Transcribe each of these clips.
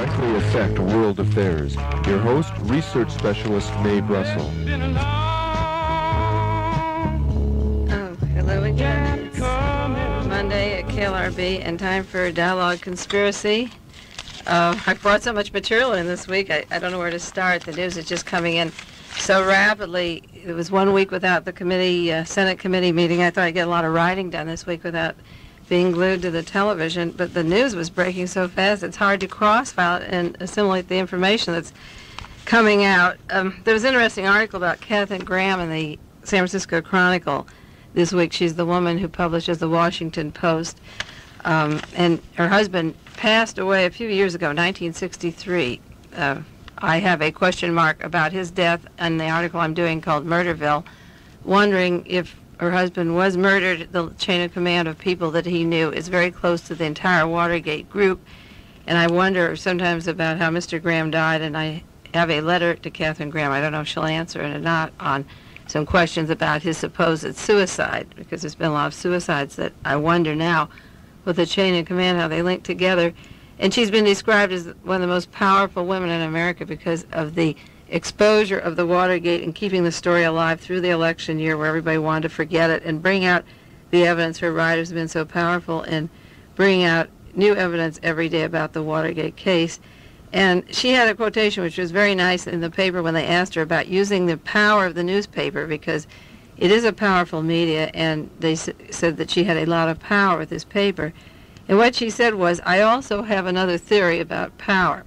directly affect world affairs. Your host, research specialist Mae Brussell. Oh, hello again. It's Monday at KLRB and time for Dialogue Conspiracy. I've brought so much material in this week, I don't know where to start. The news is just coming in so rapidly. It was 1 week without the committee, Senate committee meeting. I thought I'd get a lot of writing done this week without being glued to the television, but the news was breaking so fast it's hard to cross-file it and assimilate the information that's coming out. There was an interesting article about Katharine Graham in the San Francisco Chronicle this week. She's the woman who publishes the Washington Post, and her husband passed away a few years ago, 1963. I have a question mark about his death in the article I'm doing called Murderville, wondering if her husband was murdered. The chain of command of people that he knew is very close to the entire Watergate group, and I wonder sometimes about how Mr. Graham died, and I have a letter to Katharine Graham. I don't know if she'll answer it or not, on some questions about his supposed suicide, because there's been a lot of suicides that I wonder now with the chain of command how they link together. And she's been described as one of the most powerful women in America because of the exposure of the Watergate and keeping the story alive through the election year where everybody wanted to forget it and bring out the evidence. Her writers have been so powerful in bringing out new evidence every day about the Watergate case. And she had a quotation which was very nice in the paper when they asked her about using the power of the newspaper, because it is a powerful media, and they said that she had a lot of power with this paper. And what she said was, "I also have another theory about power.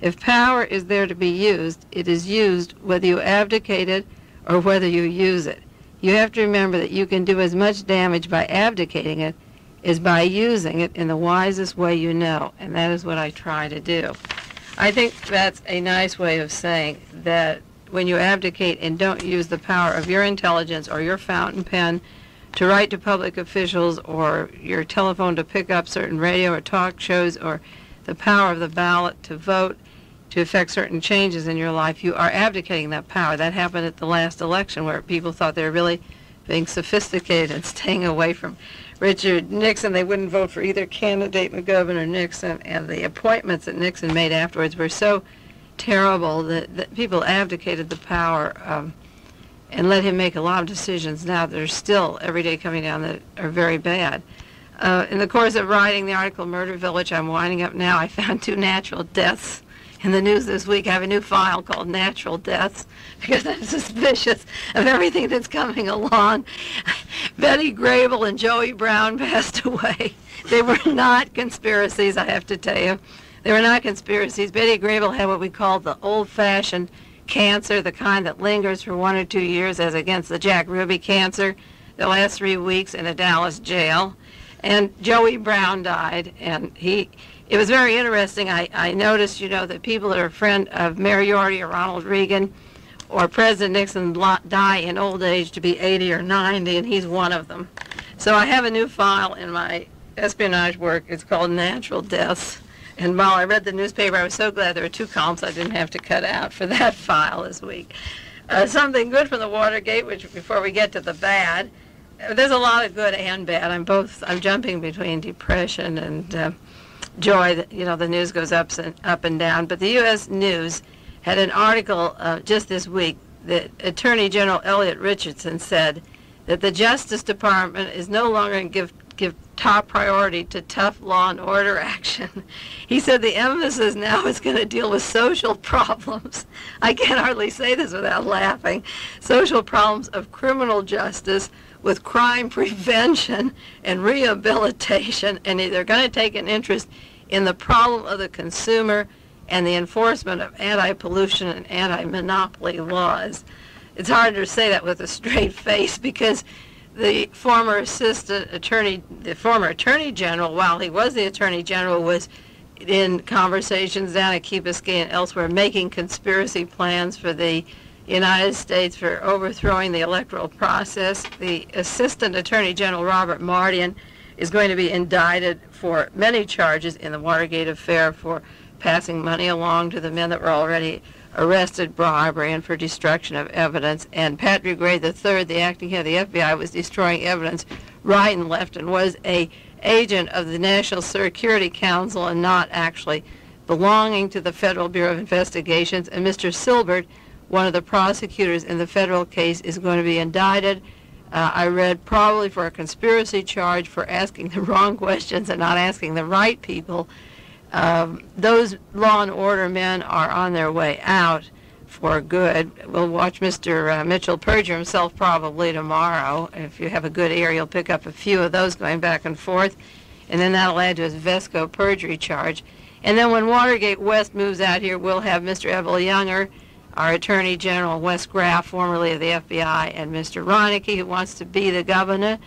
If power is there to be used, it is used whether you abdicate it or whether you use it. You have to remember that you can do as much damage by abdicating it as by using it in the wisest way you know," and that is what I try to do. I think that's a nice way of saying that when you abdicate and don't use the power of your intelligence or your fountain pen to write to public officials, or your telephone to pick up certain radio or talk shows, or the power of the ballot to vote to affect certain changes in your life, you are abdicating that power. That happened at the last election where people thought they were really being sophisticated and staying away from Richard Nixon. They wouldn't vote for either candidate, McGovern or Nixon, and the appointments that Nixon made afterwards were so terrible that people abdicated the power and let him make a lot of decisions now that are still every day coming down that are very bad. In the course of writing the article Murderville, which I'm winding up now, I found 2 natural deaths in the news this week. I have a new file called Natural Deaths because I'm suspicious of everything that's coming along. Betty Grable and Joey Brown passed away. They were not conspiracies, I have to tell you. They were not conspiracies. Betty Grable had what we call the old-fashioned cancer, the kind that lingers for 1 or 2 years, as against the Jack Ruby cancer that lasts 3 weeks in a Dallas jail. And Joey Brown died, and it was very interesting. I noticed, that people that are a friend of Mayor Yorty or Ronald Reagan or President Nixon die in old age to be 80 or 90, and he's one of them. So I have a new file in my espionage work. It's called Natural Deaths. And while I read the newspaper, I was so glad there were 2 columns I didn't have to cut out for that file this week. Something good from the Watergate, which before we get to the bad, there's a lot of good and bad. I'm jumping between depression and joy. The news goes up and down. But the U.S. News had an article just this week that Attorney General Elliot Richardson said that the Justice Department is no longer going to give top priority to tough law and order action. He said the emphasis now is going to deal with social problems. I can hardly say this without laughing. Social problems of criminal justice with crime prevention and rehabilitation, and they're going to take an interest in the problem of the consumer and the enforcement of anti-pollution and anti-monopoly laws. It's hard to say that with a straight face because the former Attorney General, while he was the Attorney General, was in conversations down at Key Biscayne and elsewhere making conspiracy plans for the United States for overthrowing the electoral process. The Assistant Attorney General, Robert Mardian, is going to be indicted for many charges in the Watergate affair for passing money along to the men that were already arrested, bribery, and for destruction of evidence. And Patrick Gray III, the acting head of the FBI, was destroying evidence right and left and was a agent of the National Security Council and not actually belonging to the Federal Bureau of Investigations, and Mr. Silbert, one of the prosecutors in the federal case, is going to be indicted. I read probably for a conspiracy charge for asking the wrong questions and not asking the right people. Those law and order men are on their way out for good. We'll watch Mr. Mitchell perjure himself probably tomorrow. If you have a good ear, you'll pick up a few of those going back and forth. And then that'll add to his Vesco perjury charge. And then when Watergate West moves out here, we'll have Mr. Evel Younger, our Attorney General Wes Graff, formerly of the FBI, and Mr. Reineke, who wants to be the governor,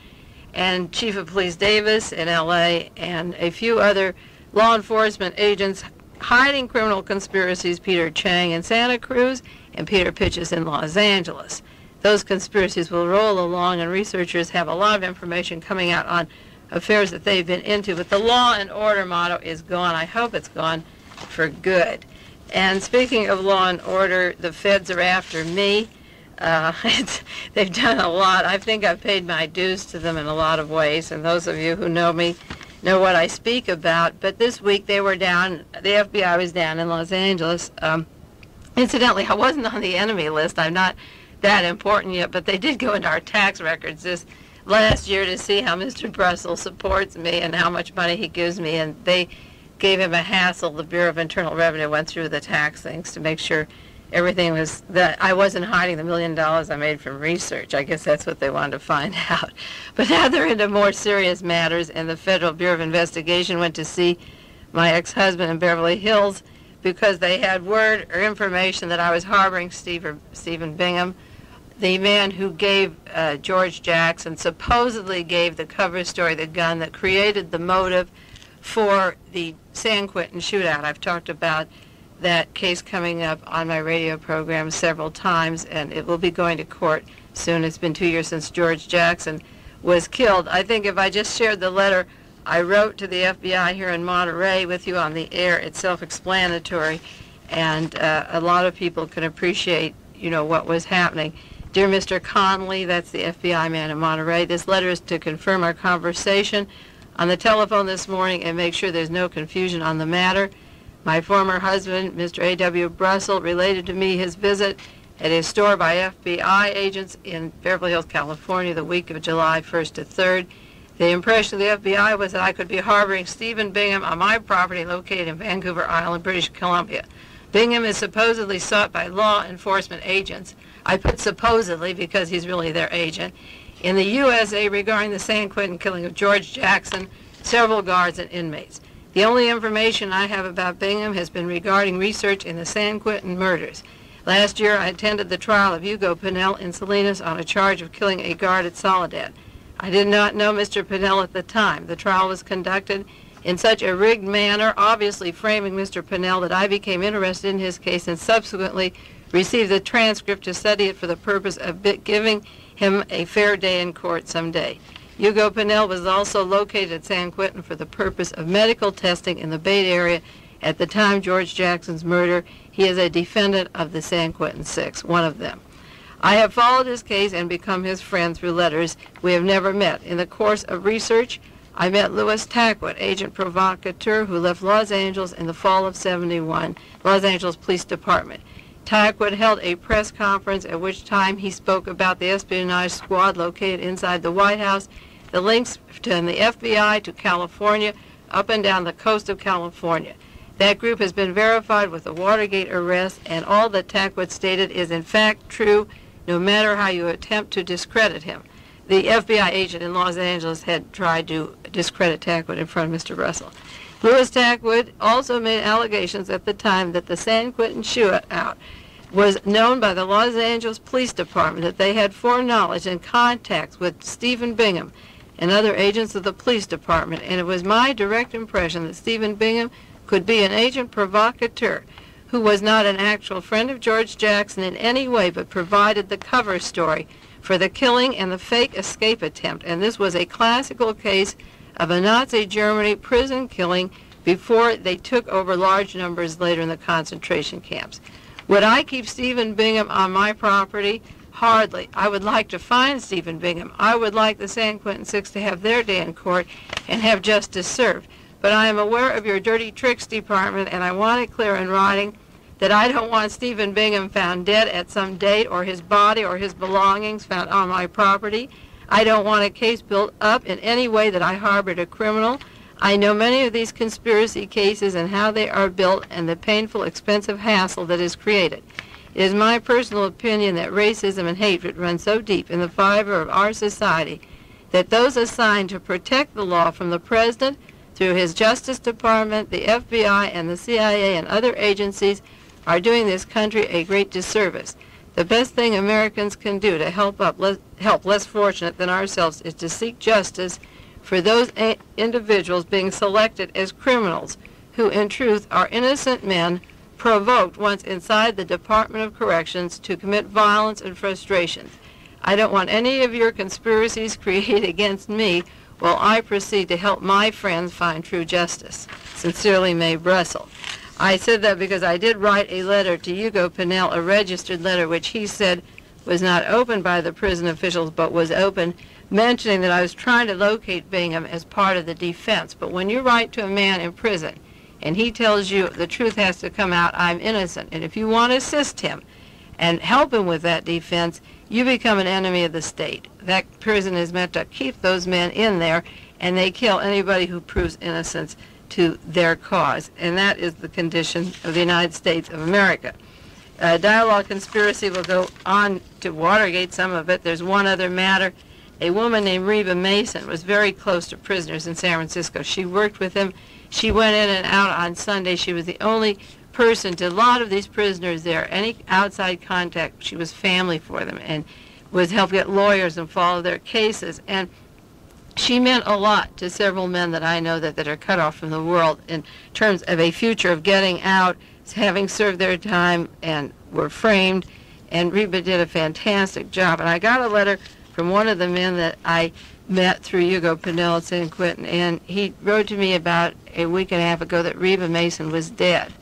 and Chief of Police Davis in L.A., and a few other law enforcement agents hiding criminal conspiracies, Peter Chang in Santa Cruz and Peter Pitches in Los Angeles. Those conspiracies will roll along, and researchers have a lot of information coming out on affairs that they've been into, but the law and order motto is gone. I hope it's gone for good. And speaking of law and order, the feds are after me. They've done a lot. I think I've paid my dues to them in a lot of ways, and those of you who know me know what I speak about. But this week they were down, the FBI was down in Los Angeles. Incidentally, I wasn't on the enemy list. I'm not that important yet, but they did go into our tax records this last year to see how Mr. Brussell supports me and how much money he gives me, and they gave him a hassle. The Bureau of Internal Revenue went through the tax things to make sure everything was, that I wasn't hiding the $1 million I made from research. I guess that's what they wanted to find out. But now they're into more serious matters, and the Federal Bureau of Investigation went to see my ex-husband in Beverly Hills because they had word or information that I was harboring Stephen Bingham, the man who gave George Jackson, supposedly gave the cover story, the gun that created the motive for the San Quentin shootout. I've talked about that case coming up on my radio program several times, and it will be going to court soon. It's been 2 years since George Jackson was killed. I think if I just shared the letter I wrote to the FBI here in Monterey with you on the air, it's self-explanatory, and a lot of people can appreciate, you know, what was happening. Dear Mr. Conley, that's the FBI man in Monterey, this letter is to confirm our conversation on the telephone this morning and make sure there's no confusion on the matter. My former husband, Mr. A.W. Brussell, related to me his visit at his store by FBI agents in Beverly Hills, California, the week of July 1st to 3rd. The impression of the FBI was that I could be harboring Stephen Bingham on my property located in Vancouver Island, British Columbia. Bingham is supposedly sought by law enforcement agents. I put supposedly because he's really their agent. In the USA regarding the San Quentin killing of George Jackson, several guards and inmates. The only information I have about Bingham has been regarding research in the San Quentin murders. Last year I attended the trial of Hugo Pinell in Salinas on a charge of killing a guard at Soledad. I did not know Mr. Pinell at the time. The trial was conducted in such a rigged manner, obviously framing Mr. Pinell, that I became interested in his case and subsequently received the transcript to study it for the purpose of giving him a fair day in court someday. Hugo Pinell was also located at San Quentin for the purpose of medical testing in the Bay Area at the time George Jackson's murder. He is a defendant of the San Quentin Six, one of them. I have followed his case and become his friend through letters. We have never met. In the course of research, I met Louis Tackwood, agent provocateur who left Los Angeles in the fall of '71, Los Angeles Police Department. Tackwood held a press conference at which time he spoke about the espionage squad located inside the White House, the links from the FBI to California, up and down the coast of California. That group has been verified with the Watergate arrest, and all that Tackwood stated is in fact true, no matter how you attempt to discredit him. The FBI agent in Los Angeles had tried to discredit Tackwood in front of Mr. Russell. Louis Tackwood also made allegations at the time that the San Quentin shootout was known by the Los Angeles Police Department, that they had foreknowledge and contacts with Stephen Bingham and other agents of the police department, and it was my direct impression that Stephen Bingham could be an agent provocateur who was not an actual friend of George Jackson in any way, but provided the cover story for the killing and the fake escape attempt. And this was a classical case of a Nazi Germany prison killing before they took over large numbers later in the concentration camps. Would I keep Stephen Bingham on my property? Hardly. I would like to find Stephen Bingham. I would like the San Quentin Six to have their day in court and have justice served. but I am aware of your dirty tricks department, and I want it clear in writing that I don't want Stephen Bingham found dead at some date, or his body or his belongings found on my property. I don't want a case built up in any way that I harbored a criminal. I know many of these conspiracy cases and how they are built and the painful, expensive hassle that is created. It is my personal opinion that racism and hatred run so deep in the fiber of our society that those assigned to protect the law from the President through his Justice Department, the FBI, and the CIA and other agencies are doing this country a great disservice. The best thing Americans can do to help less fortunate than ourselves is to seek justice for those individuals being selected as criminals who in truth are innocent men provoked once inside the Department of Corrections to commit violence and frustrations. I don't want any of your conspiracies created against me while I proceed to help my friends find true justice. Sincerely, Mae Brussell. I said that because I did write a letter to Hugo Pinnell, a registered letter, which he said was not opened by the prison officials, but was open, mentioning that I was trying to locate Bingham as part of the defense. But when you write to a man in prison, and he tells you the truth has to come out, I'm innocent, and if you want to assist him and help him with that defense, you become an enemy of the state. That prison is meant to keep those men in there, and they kill anybody who proves innocence to their cause. And that is the condition of the United States of America. Dialogue conspiracy will go on to Watergate, some of it. There's one other matter. A woman named Reba Mason was very close to prisoners in San Francisco. She worked with them. She went in and out on Sunday. She was the only person to a lot of these prisoners there. Any outside contact, she was family for them and was help get lawyers and follow their cases. And she meant a lot to several men that I know that are cut off from the world in terms of a future of getting out, having served their time and were framed. And Reba did a fantastic job. And I got a letter from one of the men that I met through Hugo Pinnell at San Quentin, and he wrote to me about a week and a half ago that Reba Mason was dead.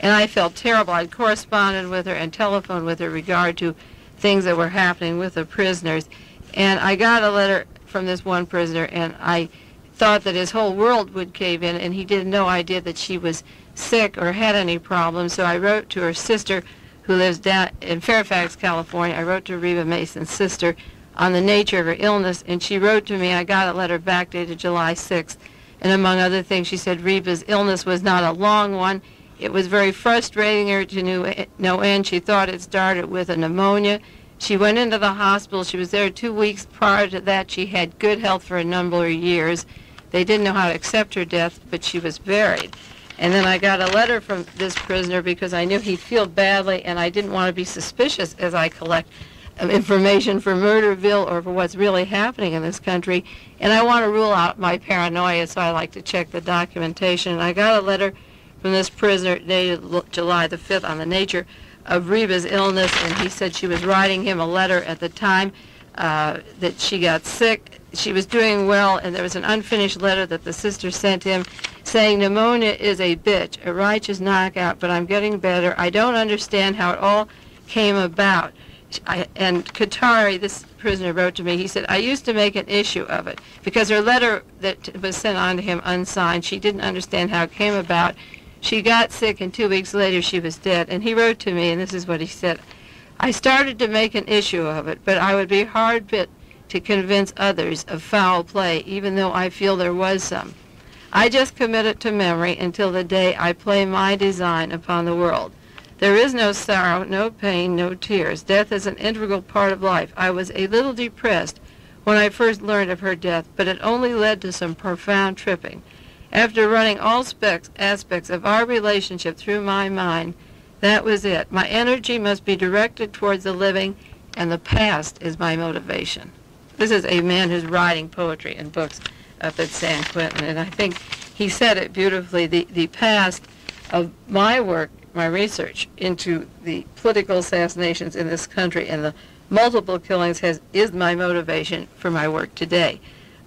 And I felt terrible. I'd corresponded with her and telephoned with her regard to things that were happening with the prisoners. And I got a letter from this one prisoner, and I thought that his whole world would cave in, and he had no idea that she was sick or had any problems. So I wrote to her sister, who lives down in Fairfax, California. I wrote to Reba Mason's sister on the nature of her illness, and she wrote to me. I got a letter back dated July 6th, and among other things, she said Reba's illness was not a long one. It was very frustrating her to no end. She thought it started with a pneumonia. She went into the hospital. She was there 2 weeks prior to that. She had good health for a number of years. They didn't know how to accept her death, but she was buried. And then I got a letter from this prisoner because I knew he'd feel badly, and I didn't want to be suspicious as I collect information for Murderville or for what's really happening in this country. And I want to rule out my paranoia, so I like to check the documentation. And I got a letter from this prisoner dated July the 5th on the nature of Reba's illness, and he said she was writing him a letter at the time that she got sick. She was doing well, and there was an unfinished letter that the sister sent him saying, pneumonia is a bitch, a righteous knockout, but I'm getting better. I don't understand how it all came about. And Qatari, this prisoner, wrote to me. He said, I used to make an issue of it because her letter that was sent on to him unsigned, she didn't understand how it came about. She got sick, and 2 weeks later she was dead. And he wrote to me, and this is what he said. I started to make an issue of it, but I would be hard bit to convince others of foul play, even though I feel there was some. I just commit it to memory until the day I play my design upon the world. There is no sorrow, no pain, no tears. Death is an integral part of life. I was a little depressed when I first learned of her death, but it only led to some profound tripping. After running all aspects of our relationship through my mind, that was it. My energy must be directed towards the living, and the past is my motivation. This is a man who's writing poetry and books up at San Quentin, and I think he said it beautifully. The past of my work, my research into the political assassinations in this country and the multiple killings is my motivation for my work today.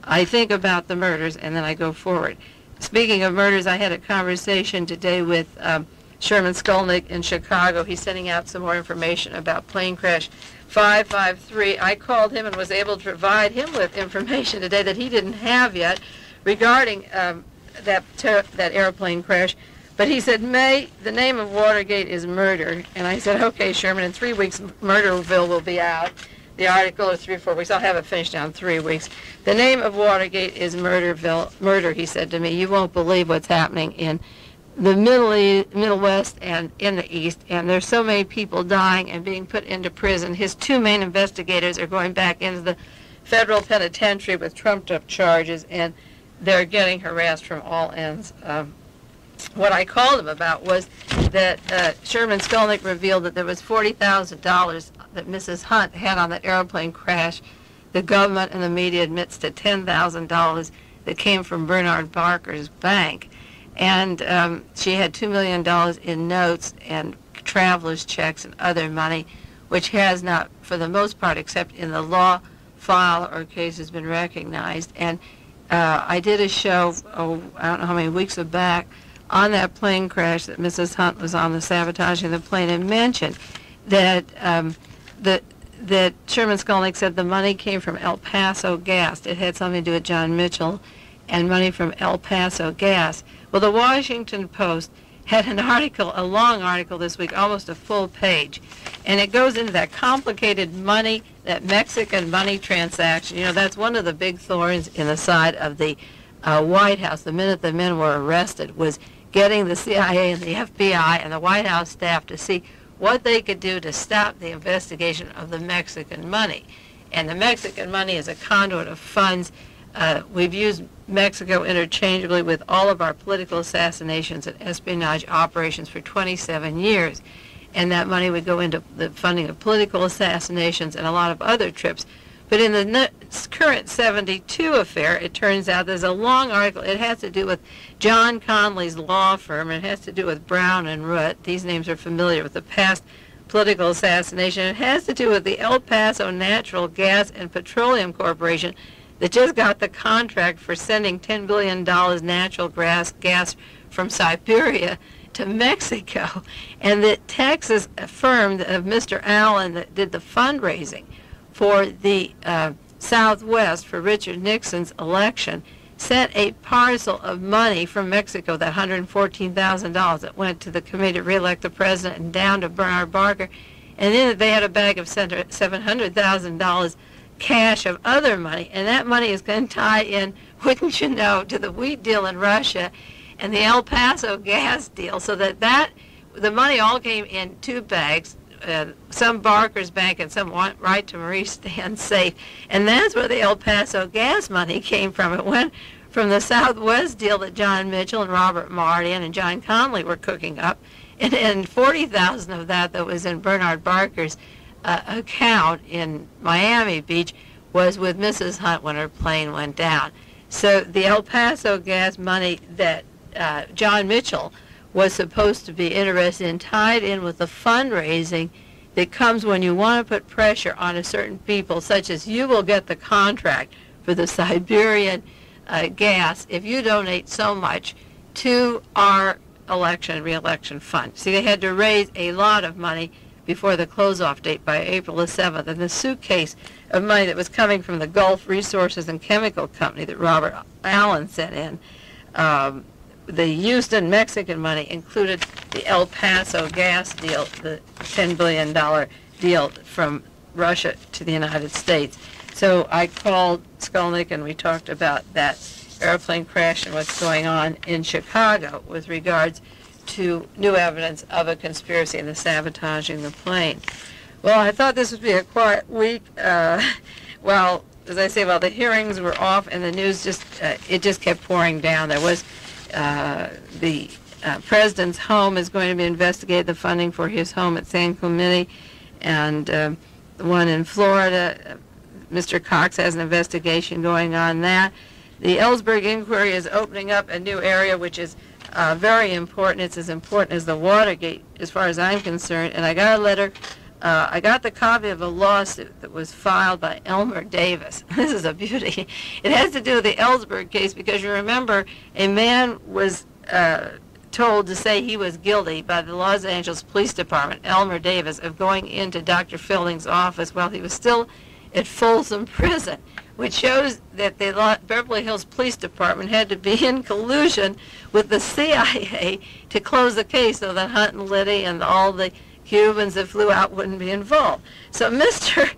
I think about the murders, and then I go forward. Speaking of murders, I had a conversation today with Sherman Skolnick in Chicago. He's sending out some more information about plane crash 553. I called him and was able to provide him with information today that he didn't have yet regarding that airplane crash. But he said, May, the name of Watergate is murder. And I said, okay, Sherman, in 3 weeks, Murderville will be out. The article, or 3 or 4 weeks. I'll have it finished down in 3 weeks. The name of Watergate is murder, he said to me. You won't believe what's happening in the Middle West and in the East. And there's so many people dying and being put into prison. His 2 main investigators are going back into the federal penitentiary with trumped-up charges, and they're getting harassed from all ends. What I called him about was that Sherman Skolnick revealed that there was $40,000 that Mrs. Hunt had on that airplane crash. The government and the media admits to $10,000 that came from Bernard Barker's bank. And she had $2 million in notes and traveler's checks and other money, which has not, for the most part, except in the law file or case, has been recognized. And I did a show, I don't know how many weeks back, on that plane crash that Mrs. Hunt was on, the sabotaging the plane, and mentioned that that Sherman Skolnick said the money came from El Paso Gas. It had something to do with John Mitchell and money from El Paso Gas. Well, the Washington Post had an article, a long article this week, almost a full page, and it goes into that complicated money, that Mexican money transaction. You know, that's one of the big thorns in the side of the White House the minute the men were arrested, was getting the CIA and the FBI and the White House staff to see what they could do to stop the investigation of the Mexican money. And the Mexican money is a conduit of funds. We've used Mexico interchangeably with all of our political assassinations and espionage operations for 27 years. And that money would go into the funding of political assassinations and a lot of other trips. But in the current 72 affair, it turns out there's a long article. It has to do with John Conley's law firm. It has to do with Brown and Root. These names are familiar with the past political assassination. It has to do with the El Paso Natural Gas and Petroleum Corporation that just got the contract for sending $10 billion natural gas from Siberia to Mexico. And that Texas affirmed of Mr. Allen that did the fundraising for the Southwest for Richard Nixon's election, sent a parcel of money from Mexico, that $114,000 that went to the committee to re-elect the president and down to Bernard Barker. And then they had a bag of $700,000 cash of other money, and that money is going to tie in, wouldn't you know, to the wheat deal in Russia and the El Paso gas deal, so that the money all came in 2 bags, some Barker's bank and some went right to Maurice Stan's safe. And that's where the El Paso gas money came from. It went from the Southwest deal that John Mitchell and Robert Mardian and John Conley were cooking up. And 40,000 of that was in Bernard Barker's account in Miami Beach was with Mrs. Hunt when her plane went down. So the El Paso gas money that John Mitchell was supposed to be interested in tied in with the fundraising that comes when you want to put pressure on a certain people, such as you will get the contract for the Siberian gas if you donate so much to our re-election fund. See, they had to raise a lot of money before the close-off date by April the 7th, and the suitcase of money that was coming from the Gulf Resources and Chemical Company that Robert Allen sent in, the Houston Mexican money included the El Paso gas deal, the $10 billion deal from Russia to the United States. So I called Skolnick and we talked about that airplane crash and what's going on in Chicago with regards to new evidence of a conspiracy in the sabotaging the plane. Well, I thought this would be a quiet week. Well, as I say, while the hearings were off and the news it just kept pouring down. There was the president's home is going to be investigated, the funding for his home at San Clemente, and the one in Florida, Mr. Cox has an investigation going on that. The Ellsberg inquiry is opening up a new area which is very important. It's as important as the Watergate as far as I'm concerned. And I got a letter, I got the copy of a lawsuit that was filed by Elmer Davis. This is a beauty. It has to do with the Ellsberg case because you remember a man was told to say he was guilty by the Los Angeles Police Department, Elmer Davis, of going into Dr. Fielding's office while he was still at Folsom Prison, which shows that the Beverly Hills Police Department had to be in collusion with the CIA to close the case so that Hunt and Liddy and all the Cubans that flew out wouldn't be involved. So Mr.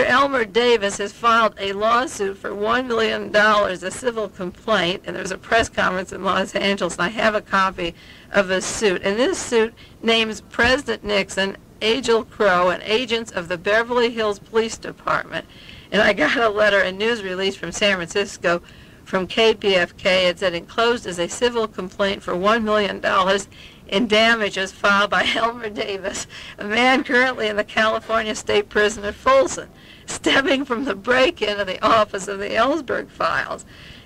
Elmer Davis has filed a lawsuit for $1 million, a civil complaint, and there's a press conference in Los Angeles, and I have a copy of a suit. And this suit names President Nixon, Agel Crow, and agents of the Beverly Hills Police Department. And I got a letter, a news release from San Francisco from KPFK. It said enclosed is a civil complaint for $1 million in damages filed by Elmer Davis, a man currently in the California State Prison at Folsom, stemming from the break-in of the office of the Ellsberg files.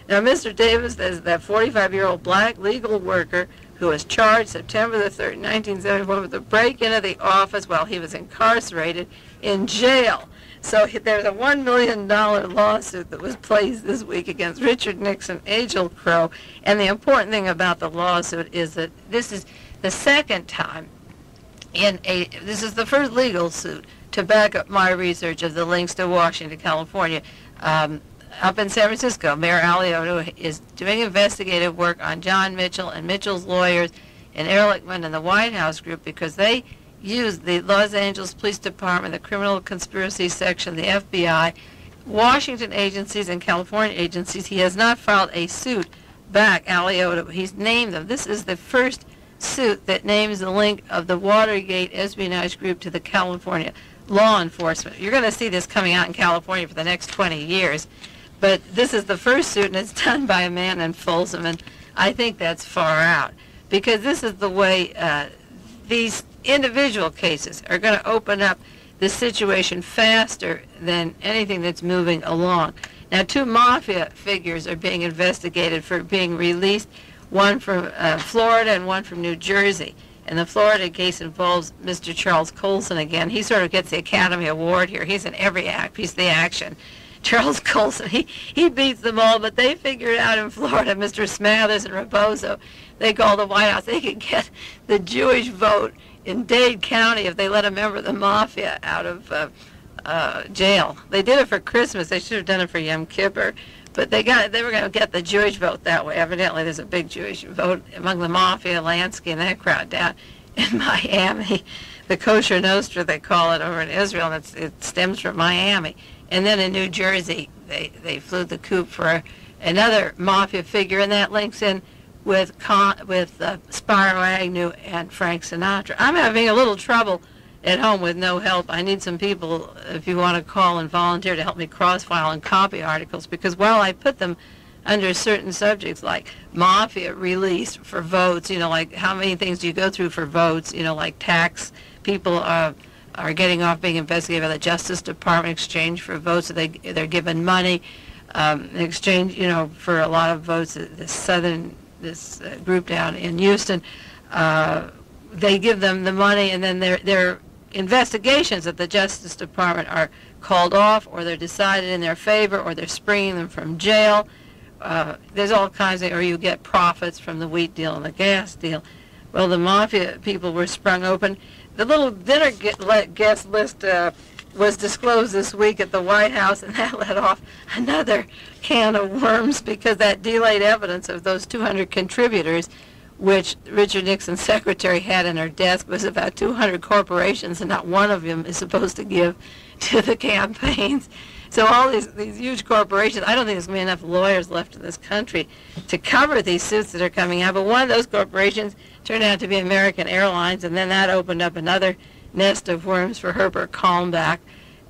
Now, Mr. Davis is that 45-year-old black legal worker who was charged September the 3rd, 1974, with the break-in of the office while he was incarcerated in jail. So there's a $1 million lawsuit that was placed this week against Richard Nixon, Agel Crow, and the important thing about the lawsuit is that this is the second time this is the first legal suit to back up my research of the links to Washington, California. Up in San Francisco, Mayor Alioto is doing investigative work on John Mitchell and Mitchell's lawyers and Ehrlichman and the White House group because they used the Los Angeles Police Department, the Criminal Conspiracy Section, the FBI, Washington agencies, and California agencies. He has not filed a suit back, Alioto. He's named them. This is the first suit that names the link of the Watergate espionage group to the California law enforcement. You're going to see this coming out in California for the next 20 years. But this is the first suit, and it's done by a man in Folsom, and I think that's far out. Because this is the way these individual cases are going to open up the situation faster than anything that's moving along. Now, 2 mafia figures are being investigated for being released, one from Florida and one from New Jersey. And the Florida case involves Mr. Charles Colson again. He sort of gets the Academy Award here. He's in every piece of the action. Charles Colson, he beats them all, but they figured out in Florida, Mr. Smathers and Rebozo, they call the White House, they could get the Jewish vote in Dade County if they let a member of the mafia out of jail. They did it for Christmas. They should have done it for Yom Kippur. But they were going to get the Jewish vote that way. Evidently, there's a big Jewish vote among the mafia, Lansky, and that crowd down in Miami. The Kosher Nostra, they call it, over in Israel, and it stems from Miami. And then in New Jersey, they flew the coop for another mafia figure, and that links in with Spiro Agnew and Frank Sinatra. I'm having a little trouble at home with no help. I need some people, if you want to call and volunteer, to help me cross-file and copy articles, because while I put them under certain subjects like mafia release for votes, like how many things do you go through for votes, like tax, people are getting off being investigated by the Justice Department in exchange for votes, so they're given money in exchange, for a lot of votes. This group down in Houston, they give them the money, and then their investigations at the Justice Department are called off, or they're decided in their favor, or they're springing them from jail. There's all kinds of, or you get profits from the wheat deal and the gas deal. Well, the mafia people were sprung open. The little dinner guest list was disclosed this week at the White House, and that let off another can of worms, because that delayed evidence of those 200 contributors, which Richard Nixon's secretary had in her desk, was about 200 corporations, and not one of them is supposed to give to the campaigns. So all these huge corporations, I don't think there's going to be enough lawyers left in this country to cover these suits that are coming out. But one of those corporations turned out to be American Airlines, and then that opened up another nest of worms for Herbert Kalmbach.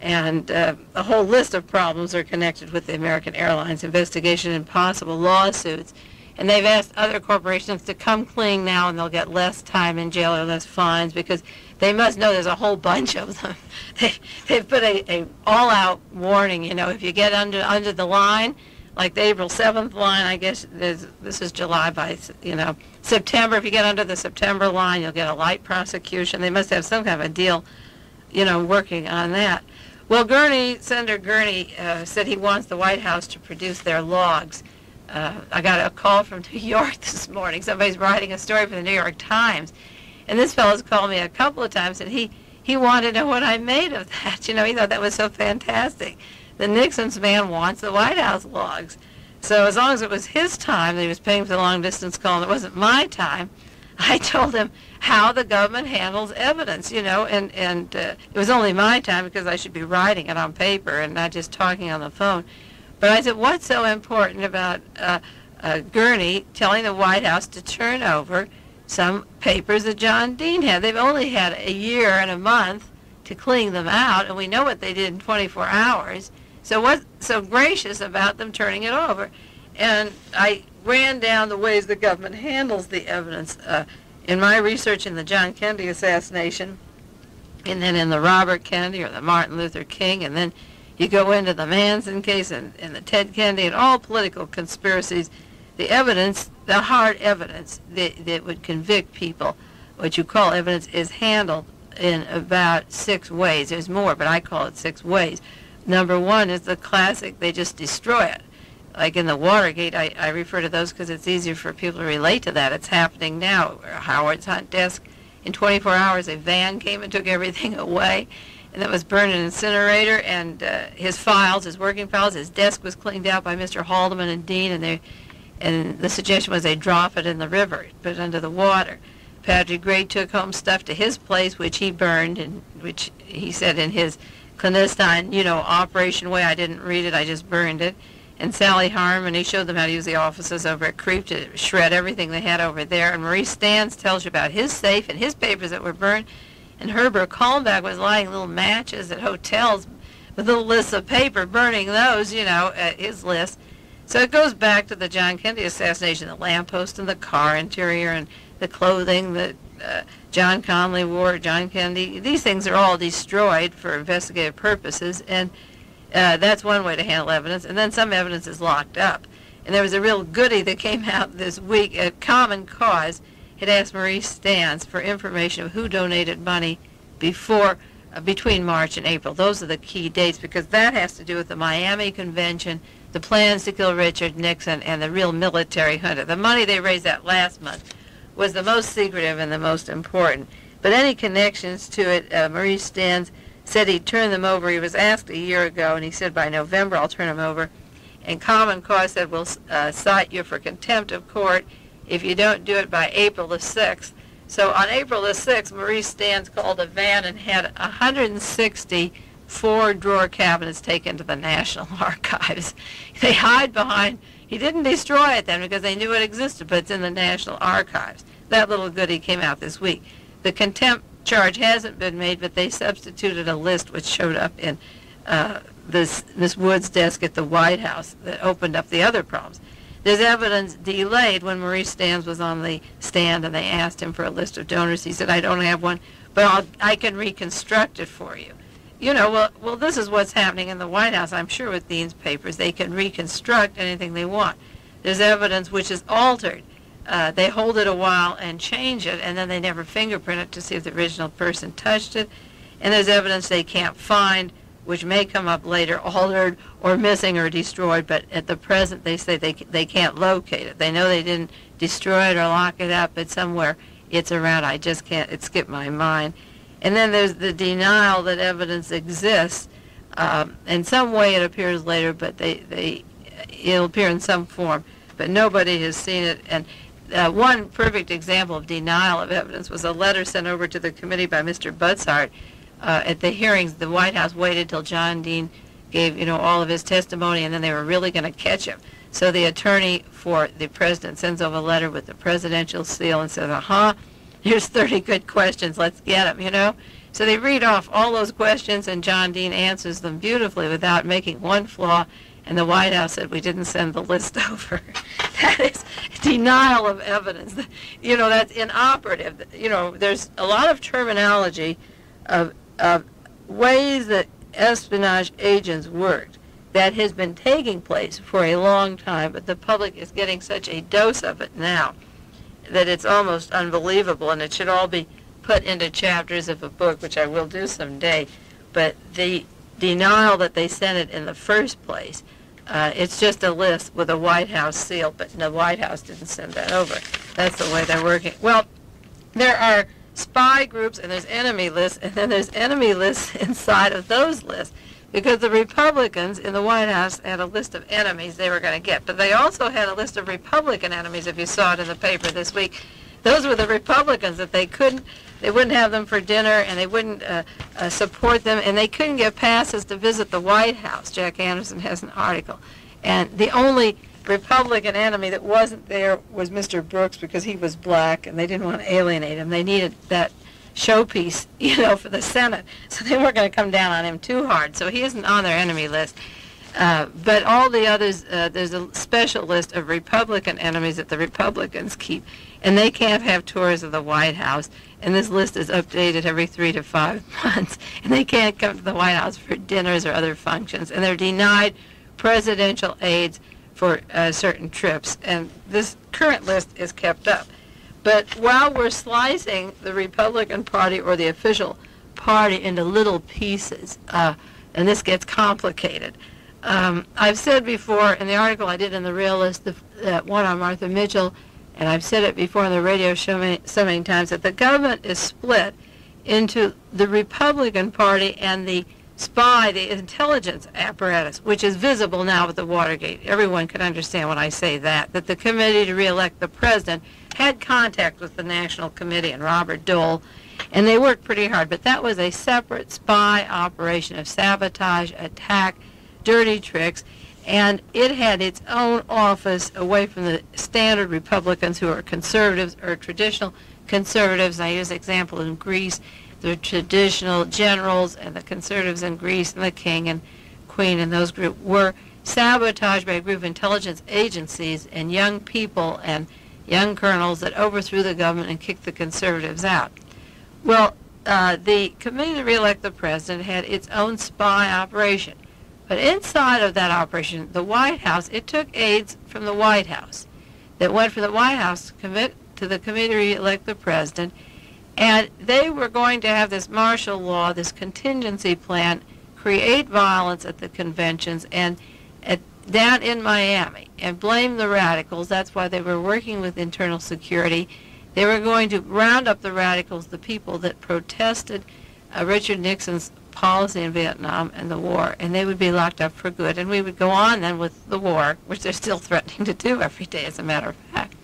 And a whole list of problems are connected with the American Airlines investigation and possible lawsuits. And they've asked other corporations to come clean now, and they'll get less time in jail or less fines, because they must know there's a whole bunch of them. They've put a all-out warning, if you get under the line, like the April 7th line, I guess this is July, by, September. If you get under the September line, you'll get a light prosecution. They must have some kind of a deal, working on that. Well, Senator Gurney said he wants the White House to produce their logs. I got a call from New York this morning. Somebody's writing a story for the New York Times, and this fellow's called me a couple of times, and he he wanted to know what I made of that. You know, he thought that was so fantastic. The Nixon's man wants the White House logs. So as long as it was his time that he was paying for the long-distance call and it wasn't my time, I told him how the government handles evidence, you know, and it was only my time because I should be writing it on paper and not just talking on the phone. But I said, what's so important about Gurney telling the White House to turn over some papers that John Dean had? They've only had a year and a month to clean them out, and we know what they did in 24 hours. So what's so gracious about them turning it over? And I ran down the ways the government handles the evidence. In my research in the John Kennedy assassination, and then in the Robert Kennedy or the Martin Luther King, and then you go into the Manson case and the Ted Kennedy and all political conspiracies, the evidence, the hard evidence that would convict people, what you call evidence, is handled in about 6 ways. There's more, but I call it 6 ways. Number 1 is the classic, they just destroy it. Like in the Watergate, I refer to those because it's easier for people to relate to that. It's happening now. Howard's hunt desk, in 24 hours, a van came and took everything away, and that was burned in an incinerator, and his files, his working files, his desk was cleaned out by Mr. Haldeman and Dean, and the suggestion was they drop it in the river, put it under the water. Patrick Gray took home stuff to his place, which he burned, and which he said in his clandestine, you know, operation way, I didn't read it, I just burned it. And Sally Harmon, he showed them how to use the offices over at Creep to shred everything they had over there. And Maurice Stans tells you about his safe and his papers that were burned. And Herbert Kalmbach was lighting little matches at hotels with little lists of paper, burning those, you know, his list. So it goes back to the John Kennedy assassination, the lamppost and the car interior and the clothing that John Connally wore, John Kennedy. These things are all destroyed for investigative purposes, and that's one way to handle evidence. And then some evidence is locked up. And there was a real goodie that came out this week. Common Cause had asked Maurice Stans for information of who donated money between March and April. Those are the key dates because that has to do with the Miami Convention, the plans to kill Richard Nixon, and the real military junta. The money they raised that last month was the most secretive and the most important. But any connections to it, Maurice Stans said he'd turn them over. He was asked a year ago, and he said, by November, I'll turn them over. And Common Cause said, we'll cite you for contempt of court if you don't do it by April the 6th. So on April the 6th, Maurice Stans called a van and had 160 4-drawer cabinets taken to the National Archives. They hide behind, he didn't destroy it then because they knew it existed, but it's in the National Archives. That little goodie came out this week. The contempt charge hasn't been made, but they substituted a list which showed up in Miss Wood's desk at the White House that opened up the other problems. There's evidence delayed. When Maurice Stans was on the stand and they asked him for a list of donors, he said, I don't have one, but I can reconstruct it for you. You know, well, this is what's happening in the White House, I'm sure, with Dean's papers. They can reconstruct anything they want. There's evidence which is altered. They hold it a while and change it, and then they never fingerprint it to see if the original person touched it. And there's evidence they can't find, which may come up later, altered or missing or destroyed, but at the present they say they can't locate it. They know they didn't destroy it or lock it up, but somewhere it's around. I just can't, it skipped my mind. And then there's the denial that evidence exists. In some way it appears later, but it'll appear in some form, but nobody has seen it. And one perfect example of denial of evidence was a letter sent over to the committee by Mr. Butzart. At the hearings, the White House waited till John Dean gave, you know, all of his testimony, and then they were really going to catch him. So the attorney for the president sends over a letter with the presidential seal and says, here's 30 good questions, let's get them, you know. So they read off all those questions, and John Dean answers them beautifully without making one flaw, and the White House said, we didn't send the list over. That is denial of evidence. You know, that's inoperative. You know, there's a lot of terminology of ways that espionage agents worked that has been taking place for a long time, but the public is getting such a dose of it now that it's almost unbelievable, and it should all be put into chapters of a book, which I will do someday. But the denial that they sent it in the first place, it's just a list with a White House seal, but the White House didn't send that over. That's the way they're working. Well, there are spy groups and there's enemy lists, and then there's enemy lists inside of those lists, because the Republicans in the White House had a list of enemies they were going to get, but they also had a list of Republican enemies, if you saw it in the paper this week. Those were the Republicans that they wouldn't have them for dinner, and they wouldn't support them, and they couldn't get passes to visit the White House. Jack Anderson has an article. And the only Republican enemy that wasn't there was Mr. Brooks, because he was black, and they didn't want to alienate him. They needed that showpiece, for the Senate, so they weren't going to come down on him too hard. So he isn't on their enemy list. But all the others, there's a special list of Republican enemies that the Republicans keep, and they can't have tours of the White House. And this list is updated every 3 to 5 months, and they can't come to the White House for dinners or other functions, and they're denied presidential aids for certain trips. And this current list is kept up. But while we're slicing the Republican Party or the official party into little pieces, and this gets complicated, I've said before in the article I did in the Realist, that one on Martha Mitchell, and I've said it before on the radio show so many times, that the government is split into the Republican Party and the spy, the intelligence apparatus, which is visible now with the Watergate. Everyone can understand when I say that the committee to re-elect the president had contact with the National Committee and Robert Dole, and they worked pretty hard. But that was a separate spy operation of sabotage, attack, dirty tricks, and it had its own office away from the standard Republicans who are conservatives or traditional conservatives. I use example in Greece, the traditional generals and the conservatives in Greece and the king and queen and those groups were sabotaged by a group of intelligence agencies and young people and young colonels that overthrew the government and kicked the conservatives out. Well, the committee to re-elect the president had its own spy operation. But inside of that operation, the White House, it took aides from the White House that went from the White House to the committee to re-elect the president, and they were going to have this martial law, this contingency plan, create violence at the conventions and down in Miami and blame the radicals. That's why they were working with internal security. They were going to round up the radicals, the people that protested Richard Nixon's policy in Vietnam and the war, and they would be locked up for good. And we would go on then with the war, which they're still threatening to do every day, as a matter of fact.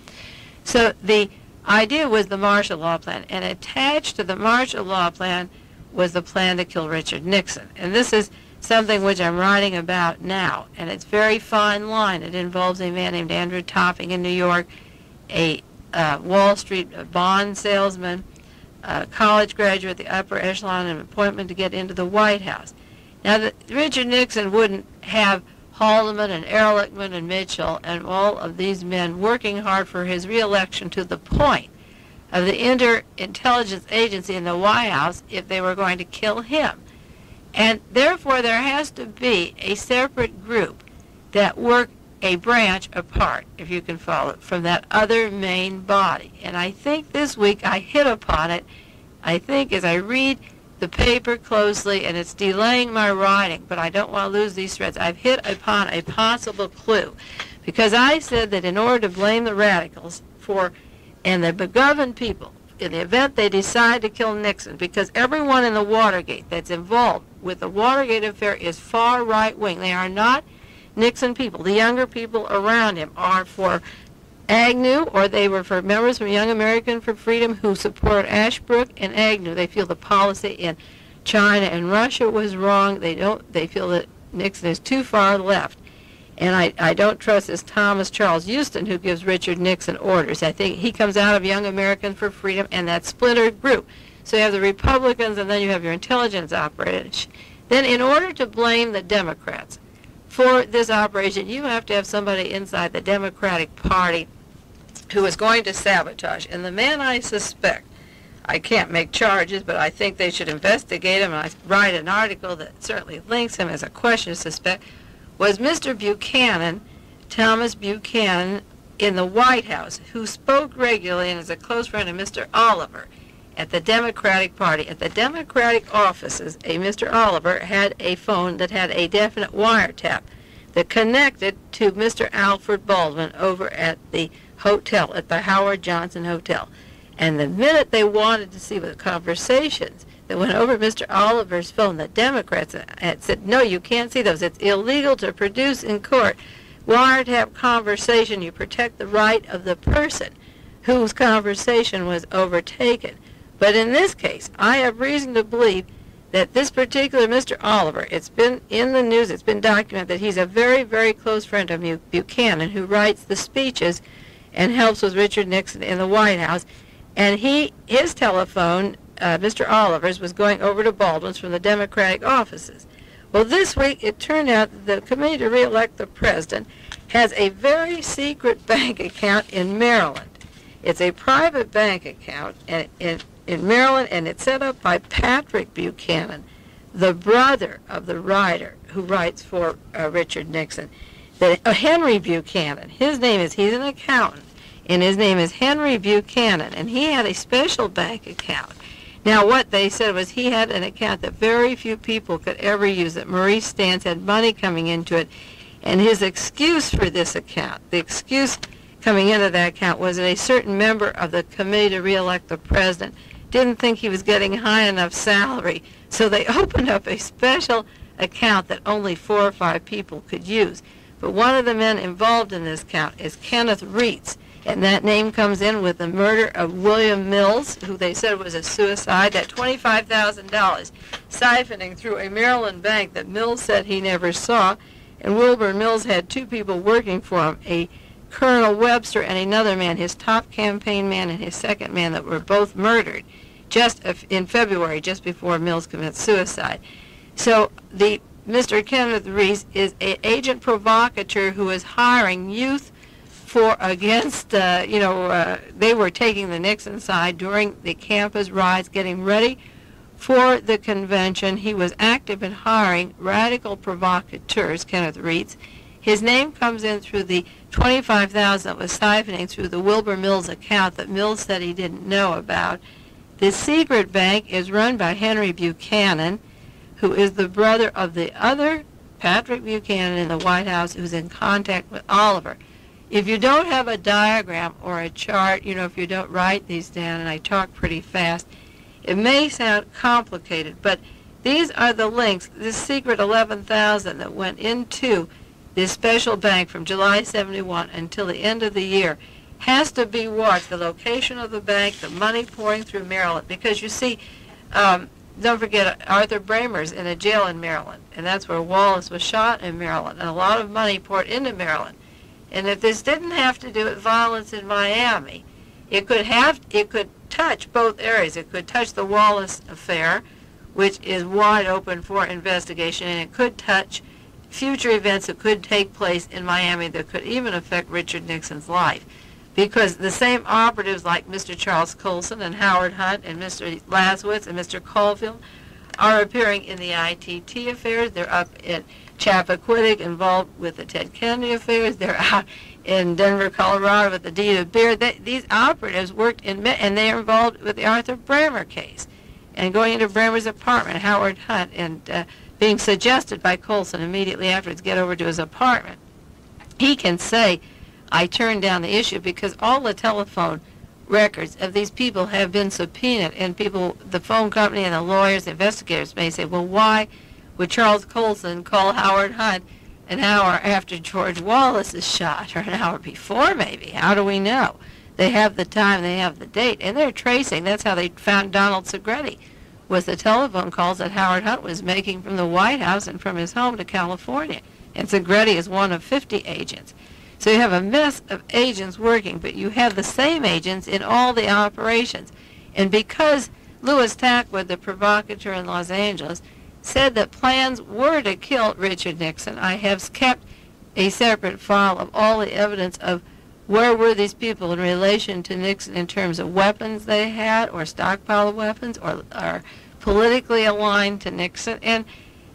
So the idea was the martial law plan, and attached to the martial law plan was the plan to kill Richard Nixon. And this is something which I'm writing about now, and it's very fine line. It involves a man named Andrew Topping in New York, a Wall Street bond salesman, a college graduate, the upper echelon, an appointment to get into the White House. Now, Richard Nixon wouldn't have Haldeman and Ehrlichman and Mitchell and all of these men working hard for his re-election to the point of the Inter-Intelligence Agency in the White House if they were going to kill him. And therefore, there has to be a separate group that work a branch apart, if you can follow it, from that other main body. And I think this week I hit upon it, I think, as I read the paper closely, and it's delaying my writing, but I don't want to lose these threads. I've hit upon a possible clue, because I said that in order to blame the radicals and the McGovern people, in the event they decide to kill Nixon, because everyone in the Watergate that's involved with the Watergate affair is far right-wing. They are not Nixon people. The younger people around him are for Agnew, or they were for members from Young American for Freedom who support Ashbrook and Agnew. They feel the policy in China and Russia was wrong. They feel that Nixon is too far left. And I don't trust this Thomas Charles Houston who gives Richard Nixon orders. I think he comes out of Young American for Freedom and that splintered group. So you have the Republicans, and then you have your intelligence operation. Then in order to blame the Democrats for this operation, you have to have somebody inside the Democratic Party who is going to sabotage. And the man I suspect, I can't make charges, but I think they should investigate him, and I write an article that certainly links him as a question to suspect, was Mr. Buchanan, Thomas Buchanan, in the White House, who spoke regularly and is a close friend of Mr. Oliver at the Democratic Party. At the Democratic offices, a Mr. Oliver had a phone that had a definite wiretap that connected to Mr. Alfred Baldwin over at the hotel, at the Howard Johnson Hotel. And the minute they wanted to see the conversations that went over Mr. Oliver's phone, the Democrats had said, no, you can't see those. It's illegal to produce in court. Wiretap conversation, you protect the right of the person whose conversation was overtaken. But in this case, I have reason to believe that this particular Mr. Oliver, it's been in the news, it's been documented that he's a very, very close friend of Buchanan, who writes the speeches and helps with Richard Nixon in the White House. And his telephone, Mr. Oliver's, was going over to Baldwin's from the Democratic offices. Well, this week it turned out that the Committee to Re-elect the President has a very secret bank account in Maryland. It's a private bank account in Maryland, and it's set up by Patrick Buchanan, the brother of the writer who writes for Richard Nixon. Henry Buchanan, he's an accountant, and his name is Henry Buchanan, and he had a special bank account. Now, what they said was he had an account that very few people could ever use, that Maurice Stance had money coming into it, and his excuse for this account, the excuse coming into that account, was that a certain member of the Committee to Re-elect the President didn't think he was getting high enough salary, so they opened up a special account that only 4 or 5 people could use. But one of the men involved in this account is Kenneth Reitz, and that name comes in with the murder of William Mills, who they said was a suicide, that $25,000 siphoning through a Maryland bank that Mills said he never saw. And Wilbur Mills had 2 people working for him, a Colonel Webster and another man, his top campaign man and his second man, that were both murdered just in February, just before Mills commits suicide. So Mr. Kenneth Reitz is an agent provocateur who is hiring youth they were taking the Nixon side during the campus riots, getting ready for the convention. He was active in hiring radical provocateurs, Kenneth Reitz. His name comes in through the $25,000 that was siphoning through the Wilbur Mills account that Mills said he didn't know about. The secret bank is run by Henry Buchanan, who is the brother of the other Patrick Buchanan in the White House, who's in contact with Oliver. If you don't have a diagram or a chart, if you don't write these down, and I talk pretty fast, it may sound complicated, but these are the links. This secret $11,000 that went into this special bank from July 71 until the end of the year has to be watched. The location of the bank, the money pouring through Maryland, because you see, don't forget, Arthur Bramer's in a jail in Maryland, and that's where Wallace was shot in Maryland, and a lot of money poured into Maryland. And if this didn't have to do with violence in Miami, it could touch both areas. It could touch the Wallace affair, which is wide open for investigation, and it could touch future events that could take place in Miami that could even affect Richard Nixon's life. Because the same operatives like Mr. Charles Colson and Howard Hunt and Mr. Laswitz and Mr. Caulfield are appearing in the ITT affairs. They're up in Chappaquiddick involved with the Ted Kennedy affairs. They're out in Denver, Colorado with the deed of Beard. These operatives worked and they are involved with the Arthur Bramer case. And going into Bramer's apartment, Howard Hunt, and being suggested by Colson immediately afterwards, get over to his apartment. He can say, I turned down the issue because all the telephone records of these people have been subpoenaed, and the phone company and the lawyers, the investigators may say, well, why would Charles Colson call Howard Hunt an hour after George Wallace is shot, or an hour before maybe? How do we know? They have the time, they have the date, and they're tracing. That's how they found Donald Segretti, was the telephone calls that Howard Hunt was making from the White House and from his home to California. And Segretti is one of 50 agents. So you have a mess of agents working, but you have the same agents in all the operations. And because Louis Tackwood, the provocateur in Los Angeles, said that plans were to kill Richard Nixon, I have kept a separate file of all the evidence of where were these people in relation to Nixon in terms of weapons they had, or stockpile of weapons, or politically aligned to Nixon. And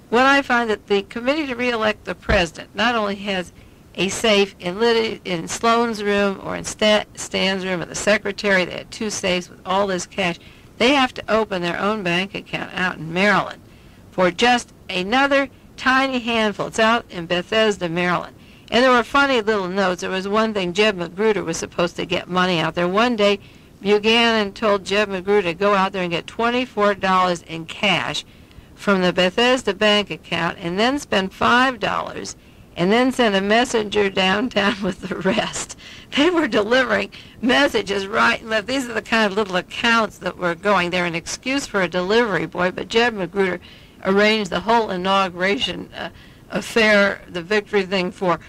when I find that the Committee to Re-elect the President not only has a safe in Sloan's room or in Stan's room, or the secretary, they had 2 safes with all this cash, they have to open their own bank account out in Maryland for just another tiny handful. It's out in Bethesda, Maryland. And there were funny little notes. There was one thing, Jeb Magruder was supposed to get money out there. One day, Buchanan told Jeb Magruder to go out there and get $24 in cash from the Bethesda bank account and then spend $5 and then send a messenger downtown with the rest. They were delivering messages right and left. These are the kind of little accounts that were going. They're an excuse for a delivery boy, but Jeb Magruder arranged the whole inauguration affair, the victory thing for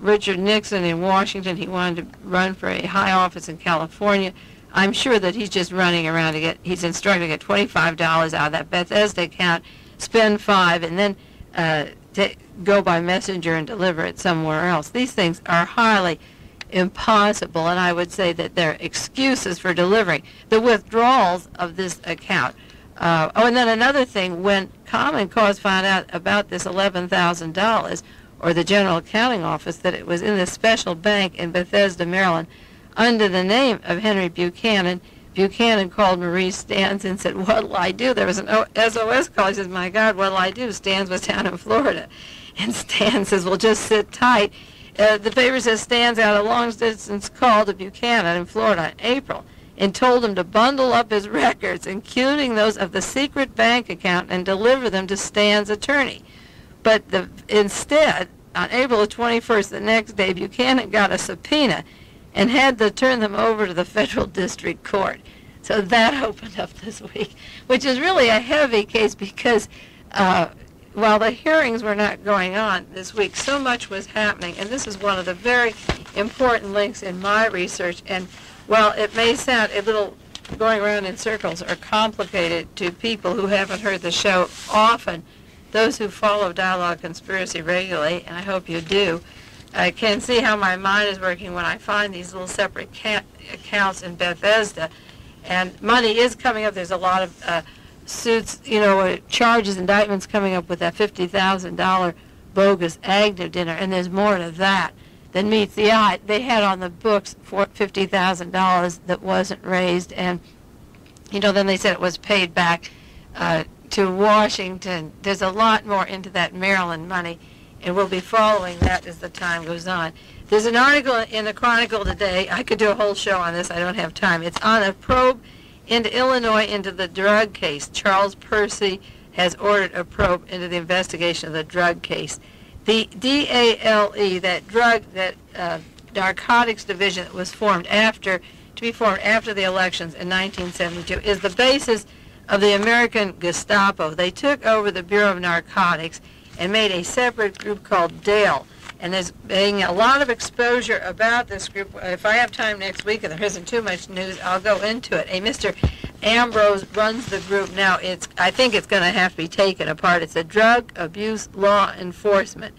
Richard Nixon in Washington. He wanted to run for a high office in California. I'm sure that he's just running around to he's instructed to get $25 out of that Bethesda account, spend $5, and then go by messenger and deliver it somewhere else. These things are highly impossible, and I would say that they're excuses for delivering. The withdrawals of this account. And then another thing, when Common Cause found out about this $11,000, or the General Accounting Office, that it was in this special bank in Bethesda, Maryland, under the name of Henry Buchanan, Buchanan called Maurice Stans and said, "What'll I do?" There was an SOS call. He says, "My God, what'll I do?" Stans was down in Florida. And Stans says, "Well, just sit tight." The paper says Stans had a long-distance call to Buchanan in Florida in April and told him to bundle up his records, including those of the secret bank account, and deliver them to Stans' attorney. But instead, on April 21st, the next day, Buchanan got a subpoena and had to turn them over to the federal district court. So that opened up this week, which is really a heavy case because while the hearings were not going on this week, so much was happening, and this is one of the very important links in my research. And while it may sound a little going around in circles or complicated to people who haven't heard the show often, those who follow Dialogue Conspiracy regularly, and I hope you do, can see how my mind is working when I find these little separate accounts in Bethesda. And money is coming up. There's a lot of suits, charges, indictments coming up with that $50,000 bogus Agnew dinner, and there's more to that than meets the eye. They had on the books for $50,000 that wasn't raised, and then they said it was paid back to Washington. There's a lot more into that Maryland money, and we'll be following that as the time goes on. There's an article in the Chronicle today. I could do a whole show on this. I don't have time. It's on a probe into Illinois into the drug case. Charles Percy has ordered a probe into the investigation of the drug case. The DALE, that narcotics division that was formed after the elections in 1972, is the basis of the American Gestapo. They took over the Bureau of Narcotics and made a separate group called DALE. And there's being a lot of exposure about this group. If I have time next week and there isn't too much news, I'll go into it. A Mr. Ambrose runs the group now. I think it's going to have to be taken apart. It's a drug abuse law enforcement.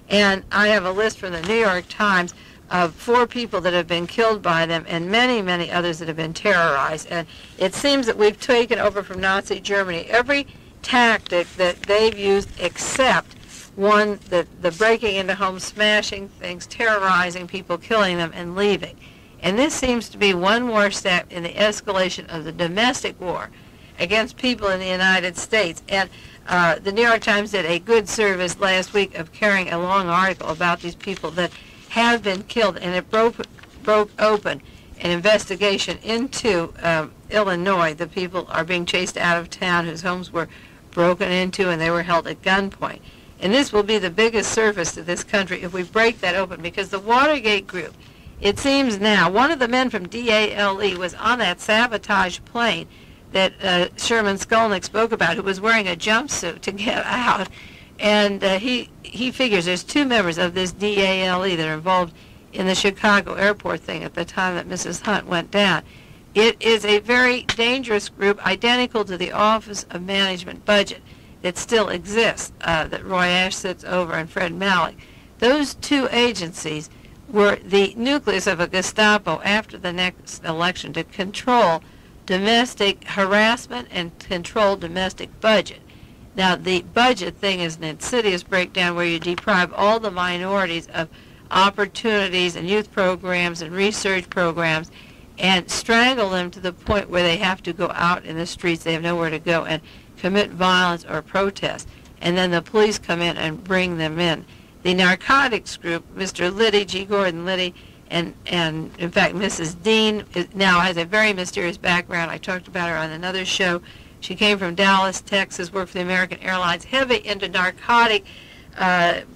And I have a list from the New York Times of 4 people that have been killed by them and many, many others that have been terrorized. And it seems that we've taken over from Nazi Germany every tactic that they've used except one, the breaking into homes, smashing things, terrorizing people, killing them, and leaving. And this seems to be one more step in the escalation of the domestic war against people in the United States. And the New York Times did a good service last week of carrying a long article about these people that have been killed, and it broke open an investigation into Illinois. The people are being chased out of town whose homes were broken into, and they were held at gunpoint. And this will be the biggest service to this country if we break that open, because the Watergate group, it seems now, one of the men from DALE was on that sabotage plane that Sherman Skolnick spoke about, who was wearing a jumpsuit to get out. And he figures there's 2 members of this DALE that are involved in the Chicago airport thing at the time that Mrs. Hunt went down. It is a very dangerous group, identical to the Office of Management Budget, that still exists, that Roy Ash sits over, and Fred Malik. Those 2 agencies were the nucleus of a Gestapo after the next election to control domestic harassment and control domestic budget. Now, the budget thing is an insidious breakdown where you deprive all the minorities of opportunities and youth programs and research programs and strangle them to the point where they have to go out in the streets. They have nowhere to go and commit violence or protest, and then the police come in and bring them in. The narcotics group, Mr. Liddy, G. Gordon Liddy, And in fact, Mrs. Dean now has a very mysterious background. I talked about her on another show. She came from Dallas, Texas, worked for the American Airlines, heavy into narcotic,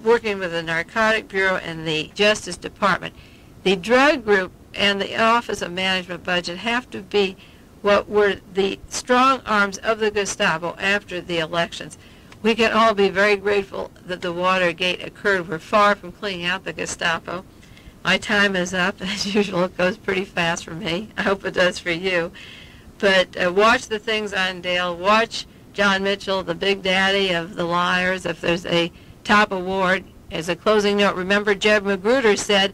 working with the Narcotic Bureau and the Justice Department. The drug group and the Office of Management Budget have to be what were the strong arms of the Gestapo after the elections. We can all be very grateful that the Watergate occurred. We're far from cleaning out the Gestapo. My time is up. As usual, it goes pretty fast for me. I hope it does for you. But watch the things on Dale. Watch John Mitchell, the big daddy of the liars. If there's a top award, as a closing note, remember Jeb Magruder said,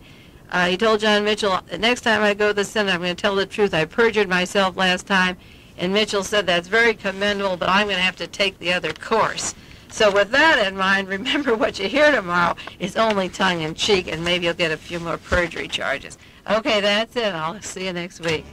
he told John Mitchell, the next time I go to the Senate, I'm going to tell the truth. I perjured myself last time. And Mitchell said, that's very commendable, but I'm going to have to take the other course. So with that in mind, remember what you hear tomorrow is only tongue-in-cheek, and maybe you'll get a few more perjury charges. Okay, that's it. I'll see you next week.